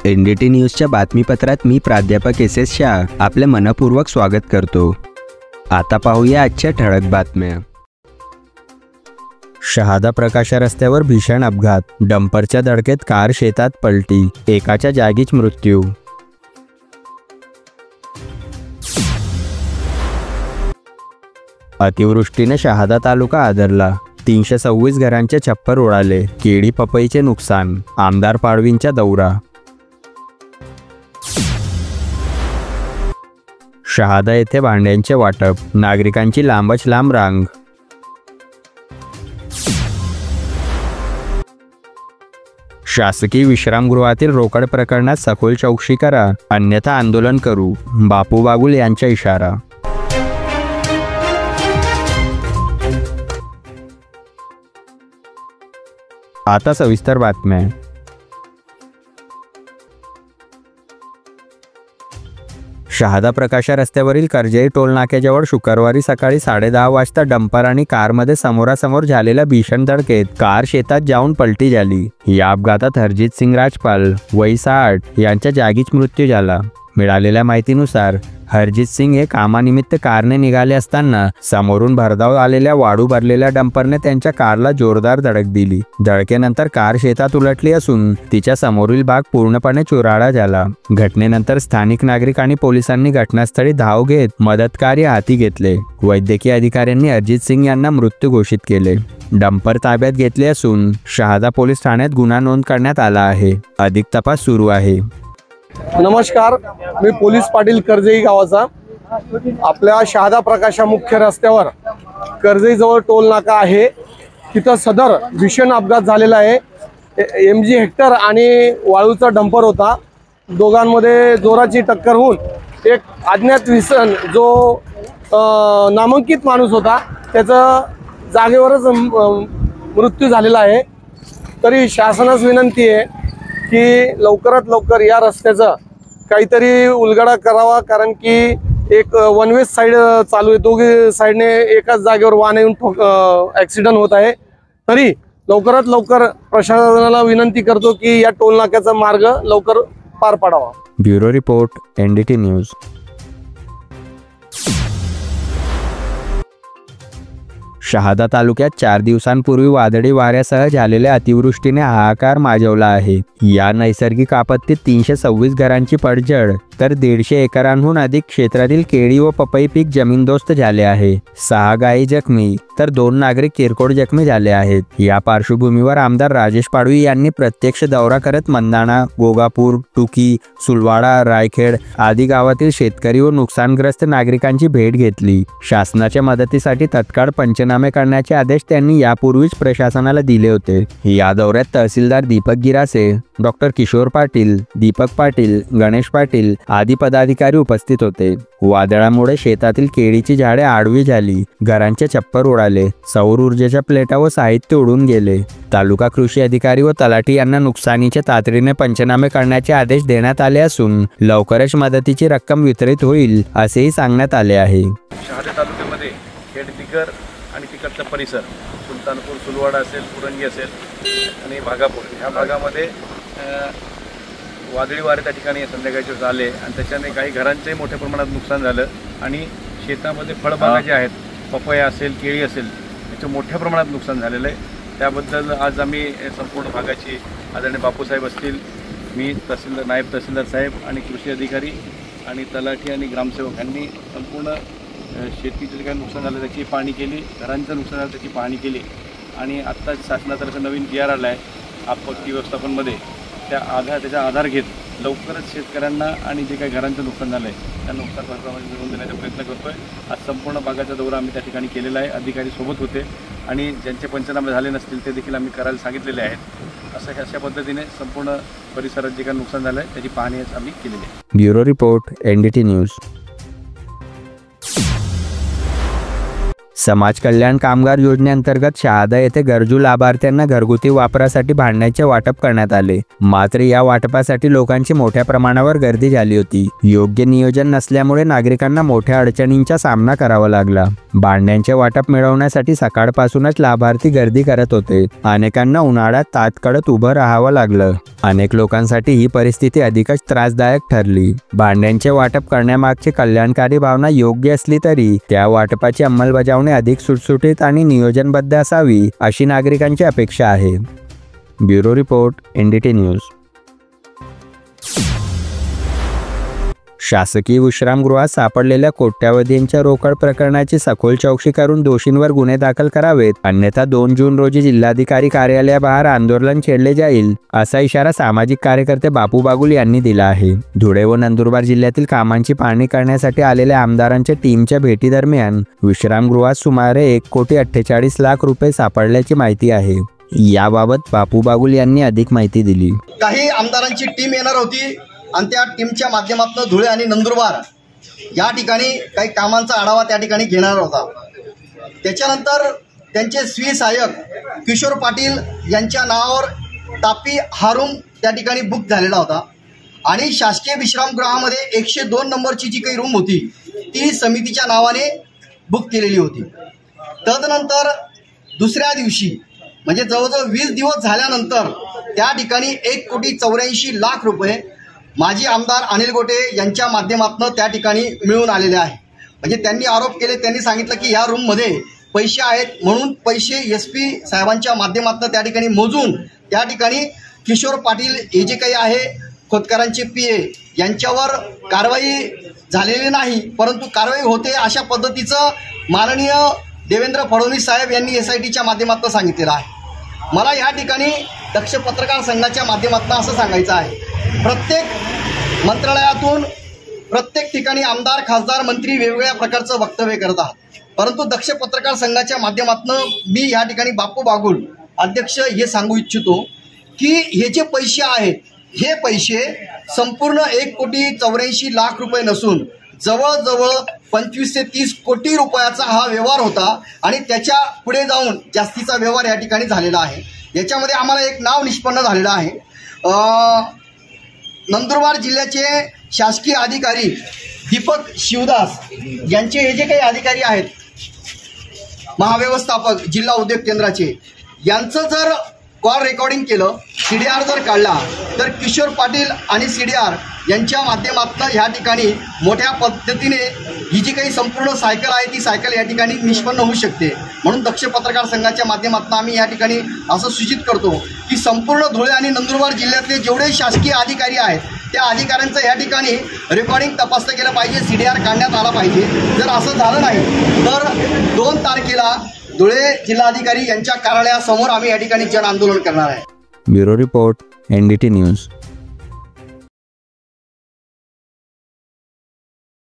NDT न्यूजच्या बातमीपत्रात मी प्राध्यापक S Shah आपले मनपूर्वक स्वागत करतो। आता पाहूया आजच्या ठळक बातम्या। शहादा प्रकाशा रस्त्यावर भीषण अपघात, डंपरच्या धडकेत कार शेतात पलटी, एकाच्या जागीच मृत्यू। अतिवृष्टीने शहादा तालुका आदरला, 326 घरांचे छप्पर उडाले, केळी पपईचे नुकसान, आमदार पाडवींचा दौरा। शहादा येथे भांड्यांचे वाटप, नागरिकांची लांबच लांब रांग। शासकीय विश्रामगृहातील रोकड प्रकरणात सखोल चौकशी करा, अन्यथा आंदोलन करू, बापू बागुल यांचा इशारा। आता सविस्तर बातम्या। शहादा प्रकाशा रस्त्यावरील कर्जई टोल नाक्याजवळ शुक्रवारी सकाळी 10:30 वाजता डंपर आणि कारमध्ये समोरासमोर झालेल्या भीषण धडकेत कार शेतात जाऊन पलटी झाली। या अपघातात हरजित सिंग राजपाल वय 60 यांच्या जागीच मृत्यू झाला। मिळालेल्या माहितीनुसार हरजित सिंग हे कामानिमित्त कारने निघाले असताना समोरून भरधाव आलेल्या वाळू भरलेल्या डंपरने त्यांच्या कारला जोरदार धडक दिली। धडकेनंतर कार शेतात उलटली असून तिच्या समोरील भाग पूर्णपणे चुराडा झाला। घटनेनंतर स्थानिक नागरिक आणि पोलिसांनी घटनास्थळी धाव घेत मदतकार्य हाती घेतले। वैद्यकीय अधिकाऱ्यांनी हरजित सिंग यांना मृत्यू घोषित केले। डंपर ताब्यात घेतले असून शहादा पोलीस ठाण्यात गुन्हा नोंद करण्यात आला आहे। अधिक तपास सुरू आहे। नमस्कार, मी पोलीस पाटील कर्जई गावाचा। आपल्या शहादा प्रकाशा मुख्य रस्त्यावर कर्जई जवळ टोल नाका आहे, तिथं सदर भीषण अपघात झालेला आहे। MG हेक्टर आणि वाळूचा डंपर होता, दोघांमध्ये जोराची टक्कर होऊन एक अज्ञात विसन जो नामांकित माणूस होता त्याचा जागेवरच मृत्यू झालेला आहे। तरी शासनास विनंती आहे की लवकरात लवकर या रस्त्याचा काहीतरी उलगडा करावा, कारण की एक वन वे साइड चालू आहे, दोघी साइडने एकाच जागेवर वाहन येऊन ॲक्सिडेंट होत आहे। तरी लवकरात लवकर प्रशासनाला विनंती करतो की या टोल नाक्याचा मार्ग लवकर पार पाडावा। Bureau report, NDT news. Shahada तालुक्यात 4 दिवसांपूर्वी वादळी वाऱ्यासह झालेल्या अतिवृष्टीने हाहाकार माजवला आहे। या नैसर्गिक आपत्तीत 326 घरांची पडझड तर 150 एकरांहून अधिक क्षेत्रातील केळी व पपई पीक जमीनदोस्त झाले आहे। 6 गायी जखमी तर 2 नागरिक किरकोळ जखमी झाले आहेत। या पार्श्वभूमीवर आमदार राजेश पाडवी यांनी प्रत्यक्ष दौरा करत मंदाणा, गोगापूर, टुकी, सुलवाडा, रायखेड आदी गावातील शेतकरी व नुकसानग्रस्त नागरिकांची भेट घेतली। शासनाच्या मदतीसाठी तत्काळ पंचनामे करण्याचे आदेश त्यांनी यापूर्वीच प्रशासनाला दिले होते। या दौऱ्यात तहसीलदार दीपक गिरासे, डॉक्टर किशोर पाटील, दीपक पाटील, गणेश पाटील आदी पदाधिकारी उपस्थित होते। वादळामुळे शेतातील केळीची झाडे आडवी झाली, घरांचे छप्पर उडाले, सौर ऊर्जेच्या प्लेटा व साहित्य उडून गेले। तालुका कृषी अधिकारी व तलाठी यांना नुकसानीचे तातडीने पंचनामे करण्याचे आदेश देण्यात आले असून लवकरच मदतीची रक्कम वितरित होईल असेही सांगण्यात आले आहे। शहादा तालुक्यामध्ये खेडदिगर आणि तिकडचा परिसर सुलतानपूर, सुलवाडा असेल, पुरंगी असेल आणि भागापूर ह्या भागामध्ये वादळी वारे त्या ठिकाणी संध्याकाळचे झाले आणि त्याच्याने काही घरांचंही मोठ्या प्रमाणात नुकसान झालं आणि शेतामध्ये फळबागा जे आहेत, पपया असेल, केळी असेल, याचं मोठ्या प्रमाणात नुकसान झालेलं आहे। त्याबद्दल आज आम्ही संपूर्ण भागाची आदरणीय बापूसाहेब असतील, मी तहसीलदार, नायब तहसीलदार साहेब आणि कृषी अधिकारी आणि तलाठी आणि ग्रामसेवक यांनी संपूर्ण शेतीचं जे काही नुकसान झालं त्याची पाहणी केली, घरांचं नुकसान झालं त्याची पाहणी केली आणि आत्ता शासनातर्फे नवीन GR आला आहे आपत्ती व्यवस्थापनमध्ये, त्याचा आधार घेत लवकरच शेतकऱ्यांना आणि जे काही घरांचं नुकसान झालं आहे त्या नुकसान भरपाई मिळवून देण्याचा प्रयत्न करतो आहे। आज संपूर्ण भागाचा दौरा आम्ही त्या ठिकाणी केलेला आहे। अधिकारी सोबत होते आणि ज्यांचे पंचनामे झाले नसतील ते देखील आम्ही करायला सांगितलेले आहेत। अशा पद्धतीने संपूर्ण परिसरात जे काही नुकसान झालं आहे त्याची पाहणी आम्ही केलेली आहे। Bureau report, NDT news. समाज कल्याण कामगार योजनेअंतर्गत शहादा येथे गरजू लाभार्थ्यांना घरगुती वापरासाठी भांड्यांचे वाटप करण्यात आले. मात्र या वाटपासाठी लोकांची मोठ्या प्रमाणावर गर्दी झाली होती. योग्य नियोजन नसल्यामुळे नागरिकांना मोठ्या अडचणींचा सामना करावा लागला. भांड्यांचे वाटप मिळवण्यासाठी सकाळपासूनच लाभार्थी गर्दी करत होते. अनेकांना उन्हाळ्यात ताटकळत उभं राहावं लागलं. अनेक लोकांसाठी ही परिस्थिती अधिकच त्रासदायक ठरली. भांड्यांचे वाटप करण्यामागची कल्याणकारी भावना योग्य असली तरी त्या वाटपाची अंमलबजावणी अधिक सुटसुटीत आणि नियोजनबद्ध असावी अशी नागरिकांची अपेक्षा आहे. Bureau report, NDT news. शासकीय विश्रामगृहात सापडलेल्या कोट्यावधींच्या रोकड प्रकरणाची सखोल चौकशी करून दोषींवर गुन्हे दाखल करावेत, अन्यथा 2 जून रोजी जिल्हाधिकारी कार्यालयाबाहेर आंदोलन छेडले जाईल असा इशारा सामाजिक कार्यकर्ते बापू बागुल यांनी दिला आहे. धुळे व नंदुरबार जिल्ह्यातील कामांची पाहणी करण्यासाठी आलेल्या आमदारांच्या टीमच्या भेटीदरम्यान विश्रामगृहात सुमारे 1,48,00,000 रुपये सापडल्याची माहिती आहे. याबाबत बापू बागुल यांनी अधिक माहिती दिली. काही आमदारांची टीम येणार होती आणि त्या टीमच्या माध्यमातून धुळे आणि नंदुरबार या ठिकाणी काही कामांचा आढावा त्या ठिकाणी घेणार होता. त्याच्यानंतर त्यांचे स्वी सहाय्यक किशोर पाटील यांच्या नावावर तापी हा रूम त्या ठिकाणी बुक झालेला होता आणि शासकीय विश्रामगृहामध्ये 102 नंबरची जी काही रूम होती ती समितीच्या नावाने बुक केलेली होती. तदनंतर दुसऱ्या दिवशी म्हणजे जवळजवळ 20 दिवस झाल्यानंतर त्या ठिकाणी 1,84,00,000 रुपये माजी आमदार अनिल गोटे यांच्या माध्यमातून त्या ठिकाणी मिळून आलेले आहे. म्हणजे त्यांनी आरोप केले, त्यांनी सांगितलं की या रूममध्ये पैसे आहेत म्हणून पैसे SP साहेबांच्या माध्यमातून त्या ठिकाणी मोजून त्या ठिकाणी किशोर पाटील हे जे काही आहे खोतकरांचे PA यांच्यावर कारवाई झालेली नाही, परंतु कारवाई होते अशा पद्धतीचं माननीय देवेंद्र फडणवीस साहेब यांनी SITच्या माध्यमातून सांगितलेलं आहे. मला या ठिकाणी दक्ष पत्रकार संघाच्या माध्यमातून असं सांगायचं आहे, प्रत्येक मंत्रालयातून प्रत्येक ठिकाणी आमदार, खासदार, मंत्री वेगवेगळ्या प्रकारचं वक्तव्य करत आहात, परंतु दक्ष पत्रकार संघाच्या माध्यमातून मी या ठिकाणी बापू बागुल अध्यक्ष हे सांगू इच्छितो की हे जे पैसे आहेत हे पैसे संपूर्ण 1,84,00,000 रुपये नसून जवळजवळ 25 ते 30 कोटी रुपयाचा हा व्यवहार होता आणि त्याच्या पुढे जाऊन जास्तीचा व्यवहार या ठिकाणी झालेला आहे. याच्यामध्ये आम्हाला एक नाव निष्पन्न झालेलं आहे. नंदुरबार जिल्ह्याचे शासकीय अधिकारी दीपक शिवदास यांचे हे जे काही अधिकारी आहेत, महाव्यवस्थापक जिल्हा उद्योग केंद्राचे, यांचं जर कॉल रेकॉर्डिंग केलं, CDR जर काढला तर किशोर पाटील आणि CDR यांच्या माध्यमातून ह्या ठिकाणी मोठ्या पद्धतीने ही जी काही संपूर्ण सायकल आहे ती सायकल या ठिकाणी निष्पन्न होऊ शकते. म्हणून दक्ष पत्रकार संघाच्या माध्यमातून आम्ही या ठिकाणी असं सूचित करतो की संपूर्ण धुळे आणि नंदुरबार जिल्ह्यातले जेवढे शासकीय अधिकारी आहेत त्या अधिकाऱ्यांचं या ठिकाणी रेकॉर्डिंग तपासलं गेलं पाहिजे, CDR काढण्यात आला पाहिजे. जर असं झालं नाही तर 2 तारखेला धुळे जिल्हाधिकारी यांच्या कार्यालयासमोर आम्ही या ठिकाणी जन आंदोलन करणार आहे. Bureau report, NDT news.